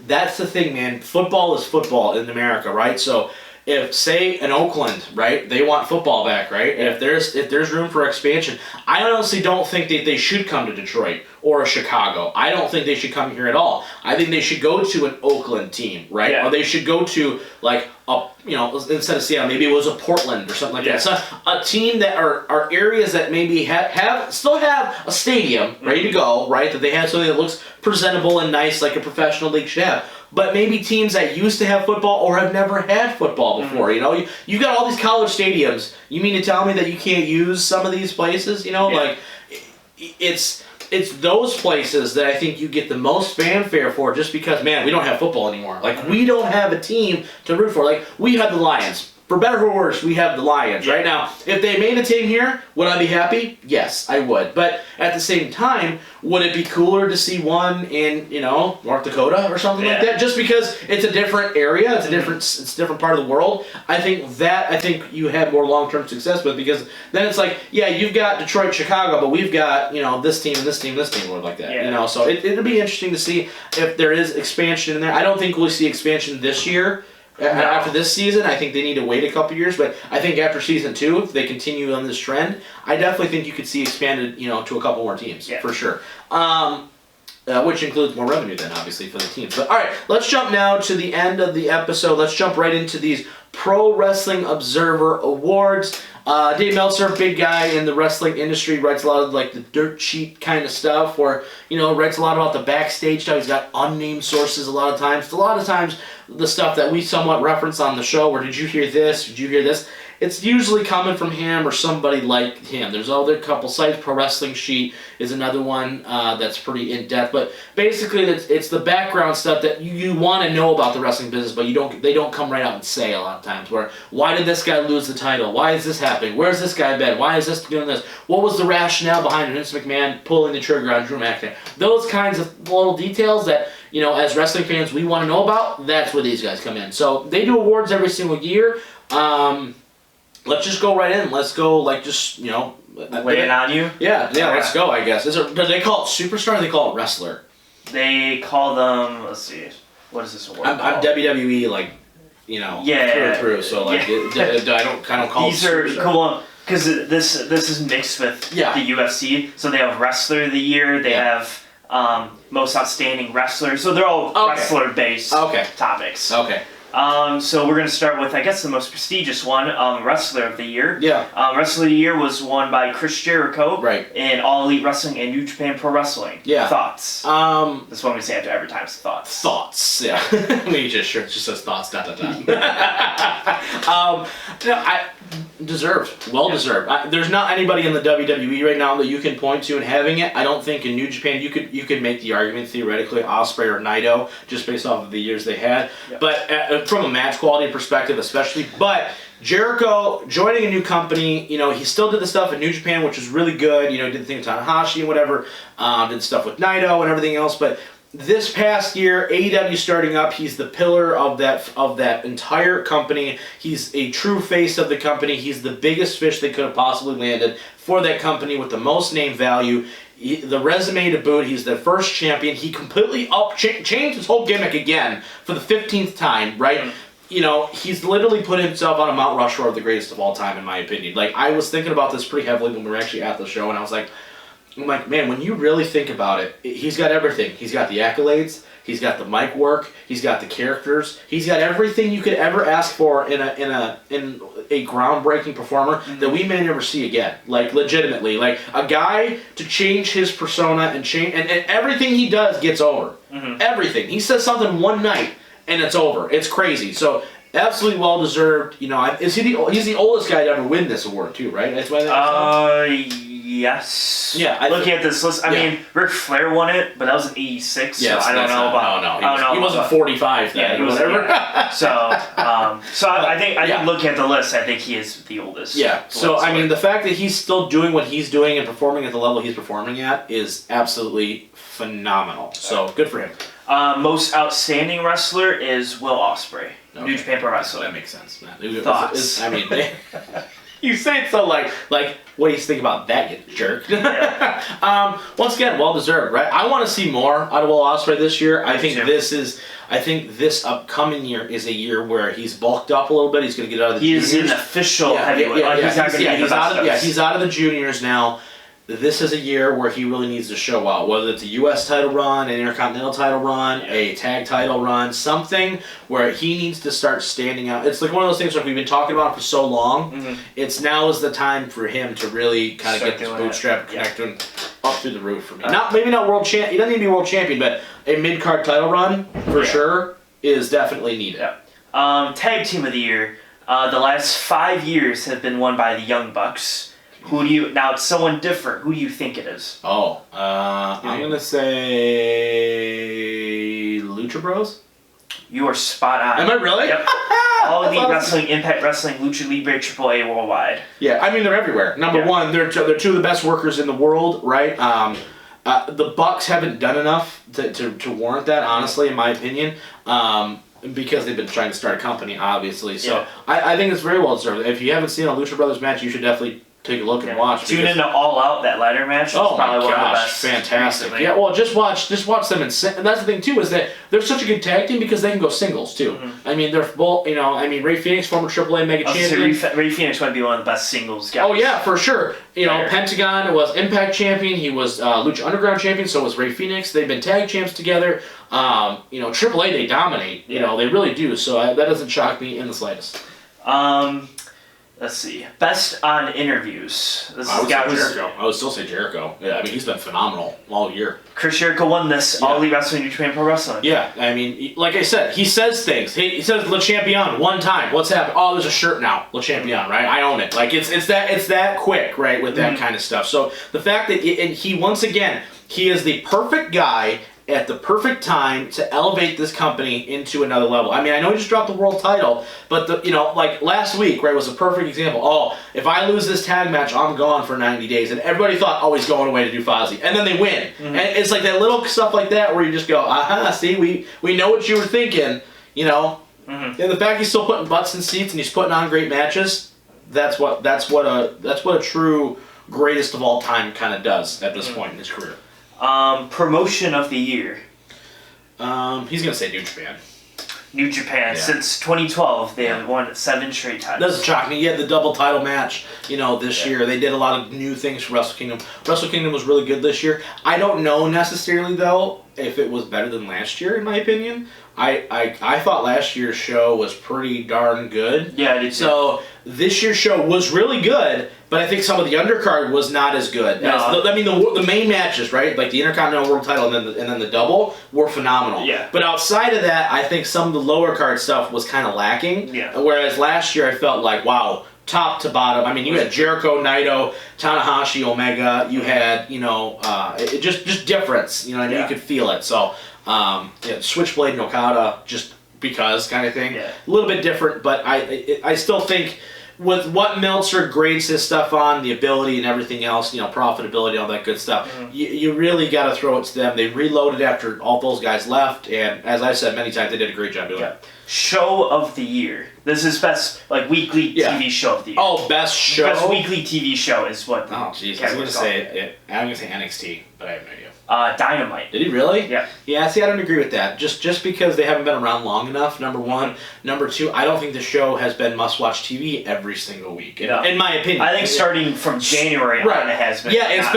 that's the thing, man. Football is football in America, right? So if, say, in Oakland, right, they want football back, right? And if there's room for expansion, I honestly don't think that they should come to Detroit or Chicago. I don't think they should come here at all. I think they should go to an Oakland team, right? Yeah. Or they should go to like instead of Seattle, maybe it was a Portland or something like that. So a team that are areas that maybe still have a stadium ready to go, right? That they have something that looks presentable and nice, like a professional league should have. But maybe teams that used to have football or have never had football before, you've got all these college stadiums. You mean to tell me that you can't use some of these places? Like it's those places that I think you get the most fanfare for, just because, man, we don't have football anymore. Like we don't have a team to root for. Like we had the Lions. for better or worse, we have the Lions right now. If they made a team here, would I be happy? Yes, I would. But at the same time, would it be cooler to see one in North Dakota or something like that? Just because it's a different area, it's a different part of the world. I think you have more long-term success with, because then it's like, yeah, you've got Detroit, Chicago, but we've got this team and this team, this team, or like that. Yeah. So it'll be interesting to see if there is expansion in there. I don't think we'll see expansion this year. After this season, I think they need to wait a couple years, but I think after season 2, if they continue on this trend, I definitely think you could see expanded, to a couple more teams, for sure. Which includes more revenue then, obviously, for the teams. But all right, let's jump now to the end of the episode. Let's jump right into these Pro Wrestling Observer Awards. Dave Meltzer, big guy in the wrestling industry, writes a lot of the dirt sheet kind of stuff, or writes a lot about the backstage stuff. He's got unnamed sources a lot of times. A lot of times, the stuff that we somewhat reference on the show, where did you hear this? Did you hear this? It's usually coming from him or somebody like him. There's other couple sites. Pro Wrestling Sheet is another one that's pretty in depth. But basically, it's the background stuff that you want to know about the wrestling business, but they don't come right out and say a lot of times. Where, why did this guy lose the title? Why is this happening? Where's this guy been? Why is this doing this? What was the rationale behind Vince McMahon pulling the trigger on Drew McIntyre? Those kinds of little details that as wrestling fans we want to know about. That's where these guys come in. So they do awards every single year. Let's just go right in. Let's go, lay it on you? Yeah, let's go, I guess. Do they call it Superstar or do they call it Wrestler? They call them, let's see, what is this award called? I'm WWE, through, so, I don't call these it are Superstar. cool, because this is mixed with the UFC, so they have Wrestler of the Year, they have Most Outstanding Wrestler, so they're all wrestler-based topics. Okay. So we're going to start with, I guess, the most prestigious one, Wrestler of the Year. Yeah. Wrestler of the Year was won by Chris Jericho. Right. In All Elite Wrestling and New Japan Pro Wrestling. Yeah. Thoughts? That's what we say after every time. Thoughts. Thoughts. Yeah. it just says thoughts. ... Deserved. Well deserved. There's not anybody in the WWE right now that you can point to and having it. I don't think in New Japan you could make the argument theoretically Ospreay or Naito just based off of the years they had. Yep. But from a match quality perspective especially. But Jericho joining a new company, he still did the stuff in New Japan, which was really good. Did the thing with Tanahashi and whatever. Did stuff with Naito and everything else. But this past year, AEW starting up, he's the pillar of that entire company. He's a true face of the company. He's the biggest fish they could have possibly landed for that company with the most name value. The resume to boot, he's the first champion. He completely changed his whole gimmick again for the 15th time, right? Mm-hmm. He's literally put himself on a Mount Rushmore of the greatest of all time, in my opinion. I was thinking about this pretty heavily when we were actually at the show, and I was like, man, when you really think about it, he's got everything. He's got the accolades, he's got the mic work, he's got the characters, he's got everything you could ever ask for in a groundbreaking performer that we may never see again. Legitimately, a guy to change his persona and change, and everything he does gets over. Mm-hmm. Everything. He says something one night and it's over. It's crazy. So absolutely well deserved. He's the oldest guy to ever win this award too, right? That's why. Yes. Yeah. Looking at this list, I mean, Ric Flair won it, but that was in '86, so I don't know about. No. He wasn't 45 then. Yeah, he was whatever. I think looking at the list, I think he is the oldest. Yeah. So I mean, the fact that he's still doing what he's doing and performing at the level he's performing at is absolutely phenomenal. So good for him. Most outstanding wrestler is Will Ospreay. Okay. New Japan Pro Wrestling. That makes sense, man. Thoughts? You say it so like, what do you think about that, you jerk? Yeah. Once again, well deserved, right? I want to see more out of Will Ospreay this year. I think this upcoming year is a year where he's bulked up a little bit. He's going to get out of the juniors. He's an official heavyweight. He's out of the juniors now. This is a year where he really needs to show out, whether it's a U.S. title run, an Intercontinental title run, a tag title run, something where he needs to start standing out. It's like one of those things where we've been talking about for so long. Mm-hmm. It's now is the time for him to really kind of get this bootstrap connecting up through the roof for me. Maybe not world champ. He doesn't need to be world champion, but a mid-card title run for sure is definitely needed. Yeah. Tag team of the year. The last 5 years have been won by the Young Bucks. Now it's someone different. Who do you think it is? I'm going to say Lucha Bros. You are spot on. Am I really? Yep. All Elite Wrestling, Impact Wrestling, Lucha Libre, AAA worldwide. Yeah, I mean they're everywhere. Number one, they're two of the best workers in the world, right? The Bucks haven't done enough to warrant that, honestly, in my opinion, because they've been trying to start a company, obviously. So I think it's very well deserved. If you haven't seen a Lucha Brothers match, you should definitely take a look and watch. Tune into All Out, that ladder match. Oh my probably one of the gosh, best fantastic! recently. Yeah, well, just watch them and that's the thing too, is that they're such a good tag team because they can go singles too. I mean, they're both, Ray Phoenix, former AAA Mega Champion. Ray Phoenix might be one of the best singles guys. Oh yeah, for sure. Pentagon was Impact Champion. He was Lucha Underground Champion. So was Ray Phoenix. They've been tag champs together. AAA they dominate. They really do. So that doesn't shock me in the slightest. Let's see. Best on interviews. This I would say Jericho. I would still say Jericho. Yeah, I mean, he's been phenomenal all year. Chris Jericho won this All Elite Wrestling New Japan Pro Wrestling. Yeah, I mean, like I said, he says things. He says Le Champion one time. What's happened? Oh, there's a shirt now. Le Champion, right? I own it. Like it's that quick, right? With that kind of stuff. So the fact that and he once again, he is the perfect guy at the perfect time to elevate this company into another level. I mean, I know he just dropped the world title, but like last week, right, was a perfect example. Oh, if I lose this tag match, I'm gone for 90 days. And everybody thought, oh, he's going away to do Fozzy. And then they win. And it's like that little stuff like that where you just go, aha, see, we know what you were thinking, And the fact he's still putting butts in seats and he's putting on great matches, that's what a true greatest of all time kind of does at this point in his career. Promotion of the year. He's gonna say New Japan. New Japan. Yeah. Since 2012, they have won 7 straight titles. Doesn't shock me. You had the double title match, this year. They did a lot of new things for Wrestle Kingdom. Wrestle Kingdom was really good this year. I don't know necessarily though if it was better than last year, in my opinion. I thought last year's show was pretty darn good. Yeah, I did too. So this year's show was really good, but I think some of the undercard was not as good. No. The main matches, right, like the Intercontinental World Title and then the double, were phenomenal. Yeah. But outside of that, I think some of the lower card stuff was kind of lacking. Yeah. Whereas last year, I felt like, wow, top to bottom. I mean, you had Jericho, Naito, Tanahashi, Omega. You had, it just difference. You could feel it. So, Switchblade and Okada, just because kind of thing. Yeah. A little bit different, but I still think with what Meltzer grades his stuff on, the ability and everything else, profitability, all that good stuff, you really got to throw it to them. They reloaded after all those guys left, and as I've said many times, they did a great job doing it. Show of the year. This is best weekly TV show of the year. Oh, best show. Best weekly TV show is what. Oh, jeez. I'm gonna say NXT, but I have no idea. Dynamite. Did he really? Yeah. Yeah. See, I don't agree with that. Just because they haven't been around long enough. Number one. Number two, I don't think the show has been must-watch TV every single week. In my opinion. I think starting from January on, it has been. Yeah, it's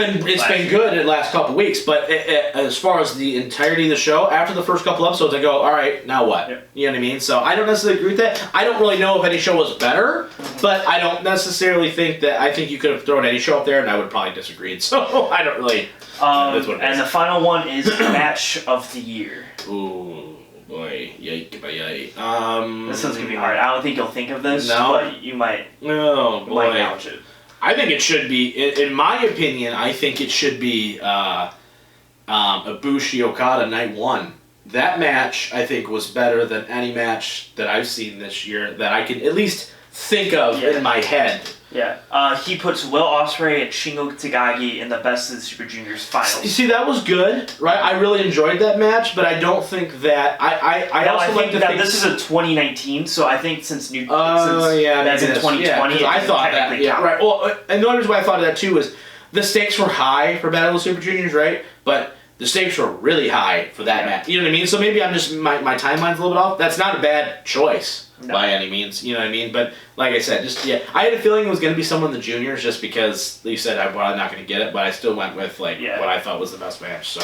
been good the last couple weeks, but as far as the entirety of the show, after the first couple episodes, I go, all right, now what? Yep. You know what I mean? So I don't necessarily agree with that. I don't really know if any show was better, but I don't necessarily think that. I think you could have thrown any show up there, and I would probably disagree. So I don't really. That's what it is. And the final one is match of the year. Ooh, boy. Yike. This one's going to be hard. I don't think you'll think of this, no. but you might. Oh, boy. Might acknowledge it. I think it should be, in my opinion, I think it should be Ibushi Okada Night 1. That match, I think, was better than any match that I've seen this year that I can at least think of in my head. Yeah. He puts Will Ospreay and Shingo Takagi in the Best of the Super Juniors finals. You see, that was good, right? I really enjoyed that match, but I don't think that... I think this is a 2019, so I think since that's in 2020, I thought that. Yeah, right. Well, and the only reason why I thought of that, too, is the stakes were high for Battle of the Super Juniors, right? But the stakes were really high for that match. You know what I mean? So maybe I'm just... My timeline's a little bit off. That's not a bad choice. No. By any means, you know what I mean? But like I said, I had a feeling it was going to be someone in the juniors just because you said I'm not going to get it, but I still went with what I thought was the best match. So,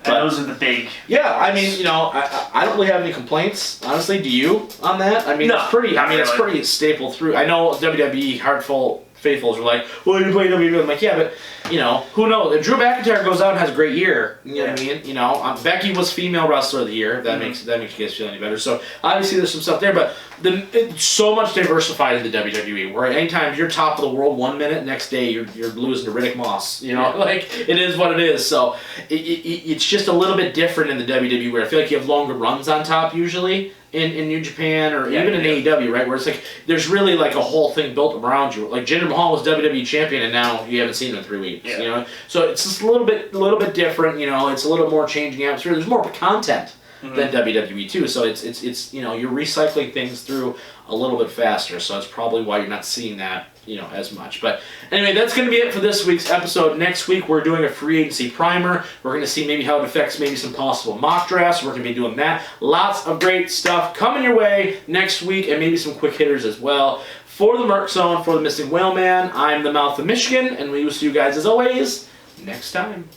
and those are the big. Yeah, I mean, I don't really have any complaints, honestly. Do you on that? I mean, it's pretty. I mean, it's pretty staple through. I know WWE Heartful Faithfuls are like, well, you play WWE. I'm like, yeah, but who knows? If Drew McIntyre goes out and has a great year, you know what I mean? Becky was Female Wrestler of the Year. If that makes you guys feel any better. So obviously there's some stuff there, but it's so much diversified in the WWE. Where anytime you're top of the world 1 minute, next day you're losing to Riddick Moss. Like it is what it is. So it's just a little bit different in the WWE where I feel like you have longer runs on top usually. in New Japan or even in AEW, right? Where it's like there's really like a whole thing built around you. Like Jinder Mahal was WWE champion, and now you haven't seen him in 3 weeks. Yeah. You know, so it's just a little bit different. You know, it's a little more changing atmosphere. There's more content than WWE too. So it's you know, you're recycling things through a little bit faster. So that's probably why you're not seeing that, you know, as much. But anyway, that's going to be it for this week's episode. Next week, we're doing a free agency primer. We're going to see maybe how it affects maybe some possible mock drafts. We're going to be doing that. Lots of great stuff coming your way next week, and maybe some quick hitters as well. For the Merc Zone, for the Missing Whale Man, I'm the Mouth of Michigan, and we will see you guys, as always, next time.